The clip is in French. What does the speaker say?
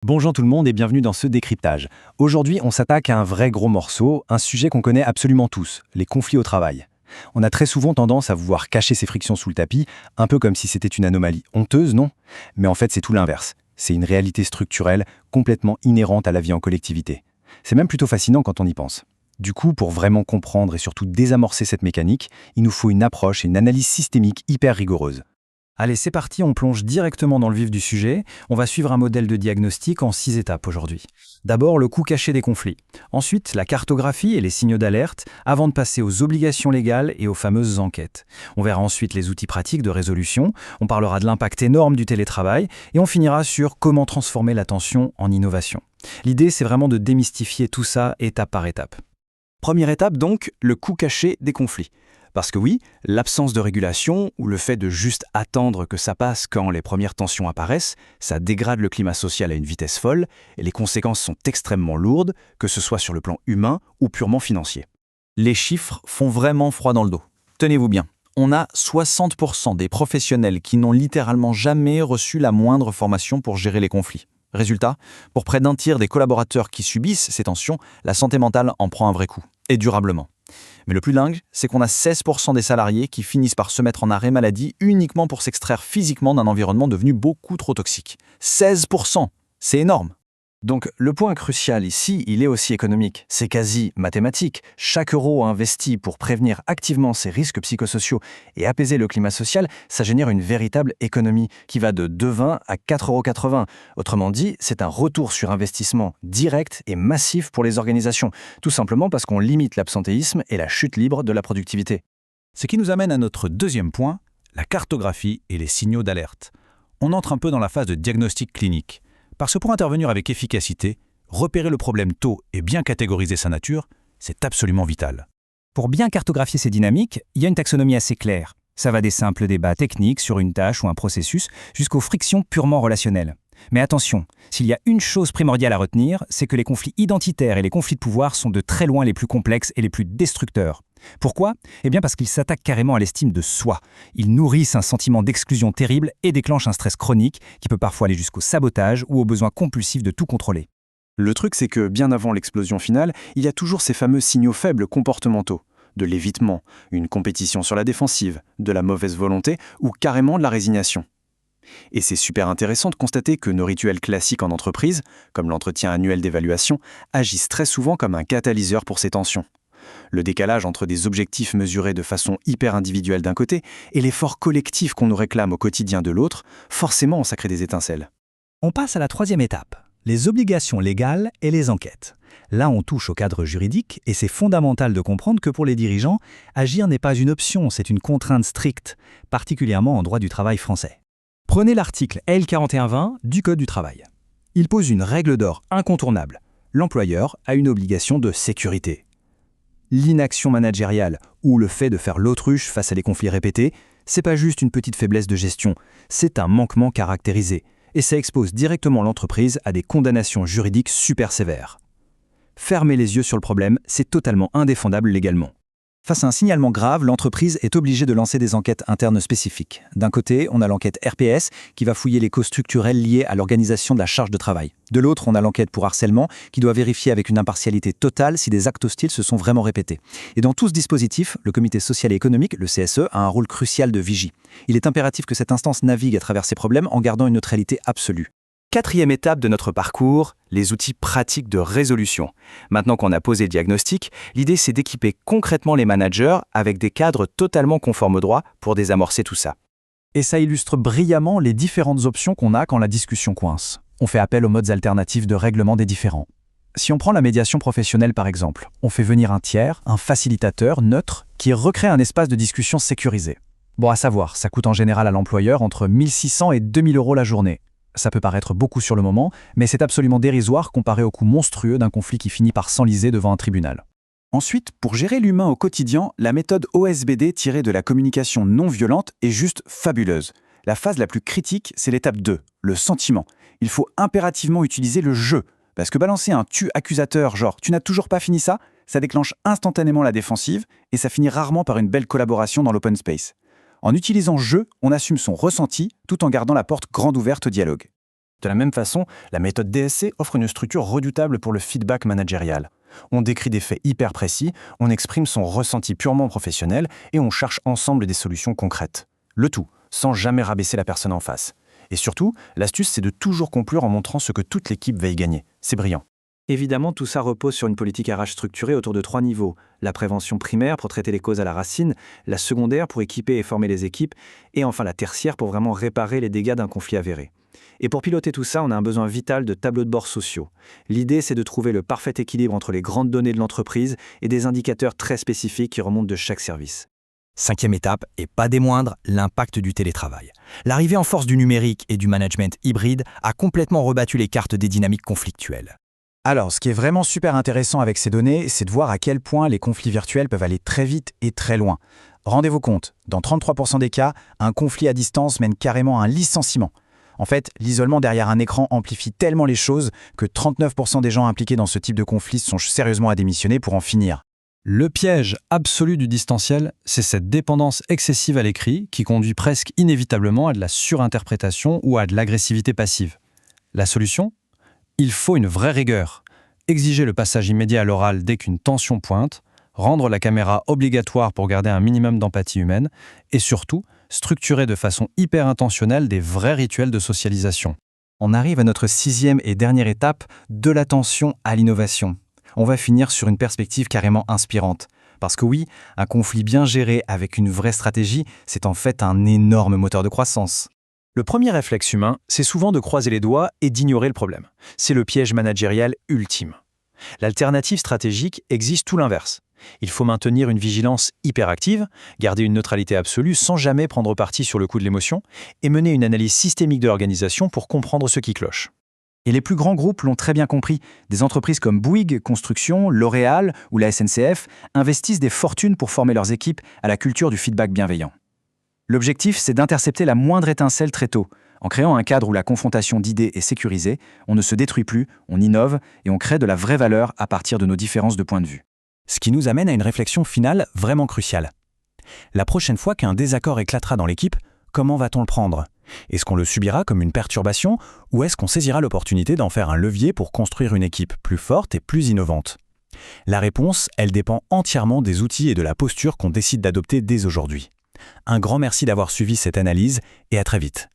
Bonjour tout le monde et bienvenue dans ce décryptage. Aujourd'hui, on s'attaque à un vrai gros morceau, un sujet qu'on connaît absolument tous, les conflits au travail. On a très souvent tendance à vouloir cacher ces frictions sous le tapis, un peu comme si c'était une anomalie honteuse, non? Mais en fait, c'est tout l'inverse. C'est une réalité structurelle, complètement inhérente à la vie en collectivité. C'est même plutôt fascinant quand on y pense. Du coup, pour vraiment comprendre et surtout désamorcer cette mécanique, il nous faut une approche et une analyse systémique hyper rigoureuse. Allez, c'est parti, on plonge directement dans le vif du sujet. On va suivre un modèle de diagnostic en 6 étapes aujourd'hui. D'abord, le coût caché des conflits. Ensuite, la cartographie et les signaux d'alerte, avant de passer aux obligations légales et aux fameuses enquêtes. On verra ensuite les outils pratiques de résolution, on parlera de l'impact énorme du télétravail, et on finira sur comment transformer l'attention en innovation. L'idée, c'est vraiment de démystifier tout ça étape par étape. Première étape donc, le coût caché des conflits. Parce que oui, l'absence de régulation ou le fait de juste attendre que ça passe quand les premières tensions apparaissent, ça dégrade le climat social à une vitesse folle et les conséquences sont extrêmement lourdes, que ce soit sur le plan humain ou purement financier. Les chiffres font vraiment froid dans le dos. Tenez-vous bien, on a 60% des professionnels qui n'ont littéralement jamais reçu la moindre formation pour gérer les conflits. Résultat, pour près d'un tiers des collaborateurs qui subissent ces tensions, la santé mentale en prend un vrai coup, et durablement. Mais le plus dingue, c'est qu'on a 16% des salariés qui finissent par se mettre en arrêt maladie uniquement pour s'extraire physiquement d'un environnement devenu beaucoup trop toxique. 16%! C'est énorme! Donc le point crucial ici, il est aussi économique. C'est quasi mathématique. Chaque euro investi pour prévenir activement ces risques psychosociaux et apaiser le climat social, ça génère une véritable économie qui va de 2,20 à 4,80 €. Autrement dit, c'est un retour sur investissement direct et massif pour les organisations, tout simplement parce qu'on limite l'absentéisme et la chute libre de la productivité. Ce qui nous amène à notre deuxième point, la cartographie et les signaux d'alerte. On entre un peu dans la phase de diagnostic clinique. Parce que pour intervenir avec efficacité, repérer le problème tôt et bien catégoriser sa nature, c'est absolument vital. Pour bien cartographier ces dynamiques, il y a une taxonomie assez claire. Ça va des simples débats techniques sur une tâche ou un processus jusqu'aux frictions purement relationnelles. Mais attention, s'il y a une chose primordiale à retenir, c'est que les conflits identitaires et les conflits de pouvoir sont de très loin les plus complexes et les plus destructeurs. Pourquoi ? Eh bien parce qu'ils s'attaquent carrément à l'estime de soi. Ils nourrissent un sentiment d'exclusion terrible et déclenchent un stress chronique qui peut parfois aller jusqu'au sabotage ou au besoin compulsif de tout contrôler. Le truc, c'est que bien avant l'explosion finale, il y a toujours ces fameux signaux faibles comportementaux. De l'évitement, une compétition sur la défensive, de la mauvaise volonté ou carrément de la résignation. Et c'est super intéressant de constater que nos rituels classiques en entreprise, comme l'entretien annuel d'évaluation, agissent très souvent comme un catalyseur pour ces tensions. Le décalage entre des objectifs mesurés de façon hyper individuelle d'un côté et l'effort collectif qu'on nous réclame au quotidien de l'autre, forcément ça crée des étincelles. On passe à la troisième étape, les obligations légales et les enquêtes. Là, on touche au cadre juridique et c'est fondamental de comprendre que pour les dirigeants, agir n'est pas une option, c'est une contrainte stricte, particulièrement en droit du travail français. Prenez l'article L4120 du Code du travail. Il pose une règle d'or incontournable. L'employeur a une obligation de sécurité. L'inaction managériale ou le fait de faire l'autruche face à des conflits répétés, c'est pas juste une petite faiblesse de gestion, c'est un manquement caractérisé. Et ça expose directement l'entreprise à des condamnations juridiques super sévères. Fermer les yeux sur le problème, c'est totalement indéfendable légalement. Face à un signalement grave, l'entreprise est obligée de lancer des enquêtes internes spécifiques. D'un côté, on a l'enquête RPS qui va fouiller les causes structurelles liées à l'organisation de la charge de travail. De l'autre, on a l'enquête pour harcèlement qui doit vérifier avec une impartialité totale si des actes hostiles se sont vraiment répétés. Et dans tout ce dispositif, le Comité social et économique, le CSE, a un rôle crucial de vigie. Il est impératif que cette instance navigue à travers ces problèmes en gardant une neutralité absolue. Quatrième étape de notre parcours, les outils pratiques de résolution. Maintenant qu'on a posé le diagnostic, l'idée c'est d'équiper concrètement les managers avec des cadres totalement conformes au droit pour désamorcer tout ça. Et ça illustre brillamment les différentes options qu'on a quand la discussion coince. On fait appel aux modes alternatifs de règlement des différends. Si on prend la médiation professionnelle par exemple, on fait venir un tiers, un facilitateur neutre, qui recrée un espace de discussion sécurisé. Bon, à savoir, ça coûte en général à l'employeur entre 1 600 et 2 000 € la journée. Ça peut paraître beaucoup sur le moment, mais c'est absolument dérisoire comparé au coût monstrueux d'un conflit qui finit par s'enliser devant un tribunal. Ensuite, pour gérer l'humain au quotidien, la méthode OSBD tirée de la communication non violente est juste fabuleuse. La phase la plus critique, c'est l'étape 2, le sentiment. Il faut impérativement utiliser le jeu, parce que balancer un tu accusateur genre « tu n'as toujours pas fini ça », ça déclenche instantanément la défensive et ça finit rarement par une belle collaboration dans l'open space. En utilisant « je », on assume son ressenti tout en gardant la porte grande ouverte au dialogue. De la même façon, la méthode DSC offre une structure redoutable pour le feedback managérial. On décrit des faits hyper précis, on exprime son ressenti purement professionnel et on cherche ensemble des solutions concrètes. Le tout, sans jamais rabaisser la personne en face. Et surtout, l'astuce, c'est de toujours conclure en montrant ce que toute l'équipe va y gagner. C'est brillant. Évidemment, tout ça repose sur une politique RH structurée autour de 3 niveaux. La prévention primaire pour traiter les causes à la racine, la secondaire pour équiper et former les équipes, et enfin la tertiaire pour vraiment réparer les dégâts d'un conflit avéré. Et pour piloter tout ça, on a un besoin vital de tableaux de bord sociaux. L'idée, c'est de trouver le parfait équilibre entre les grandes données de l'entreprise et des indicateurs très spécifiques qui remontent de chaque service. 5e étape, et pas des moindres, l'impact du télétravail. L'arrivée en force du numérique et du management hybride a complètement rebattu les cartes des dynamiques conflictuelles. Alors, ce qui est vraiment super intéressant avec ces données, c'est de voir à quel point les conflits virtuels peuvent aller très vite et très loin. Rendez-vous compte, dans 33% des cas, un conflit à distance mène carrément à un licenciement. En fait, l'isolement derrière un écran amplifie tellement les choses que 39% des gens impliqués dans ce type de conflit songent sérieusement à démissionner pour en finir. Le piège absolu du distanciel, c'est cette dépendance excessive à l'écrit qui conduit presque inévitablement à de la surinterprétation ou à de l'agressivité passive. La solution ? Il faut une vraie rigueur. Exiger le passage immédiat à l'oral dès qu'une tension pointe, rendre la caméra obligatoire pour garder un minimum d'empathie humaine et surtout, structurer de façon hyper intentionnelle des vrais rituels de socialisation. On arrive à notre 6e et dernière étape, de l'attention à l'innovation. On va finir sur une perspective carrément inspirante. Parce que oui, un conflit bien géré avec une vraie stratégie, c'est en fait un énorme moteur de croissance. Le premier réflexe humain, c'est souvent de croiser les doigts et d'ignorer le problème. C'est le piège managérial ultime. L'alternative stratégique exige tout l'inverse. Il faut maintenir une vigilance hyperactive, garder une neutralité absolue sans jamais prendre parti sur le coup de l'émotion et mener une analyse systémique de l'organisation pour comprendre ce qui cloche. Et les plus grands groupes l'ont très bien compris. Des entreprises comme Bouygues Construction, L'Oréal ou la SNCF investissent des fortunes pour former leurs équipes à la culture du feedback bienveillant. L'objectif, c'est d'intercepter la moindre étincelle très tôt. En créant un cadre où la confrontation d'idées est sécurisée, on ne se détruit plus, on innove et on crée de la vraie valeur à partir de nos différences de point de vue. Ce qui nous amène à une réflexion finale vraiment cruciale. La prochaine fois qu'un désaccord éclatera dans l'équipe, comment va-t-on le prendre ? Est-ce qu'on le subira comme une perturbation ou est-ce qu'on saisira l'opportunité d'en faire un levier pour construire une équipe plus forte et plus innovante ? La réponse, elle dépend entièrement des outils et de la posture qu'on décide d'adopter dès aujourd'hui. Un grand merci d'avoir suivi cette analyse et à très vite.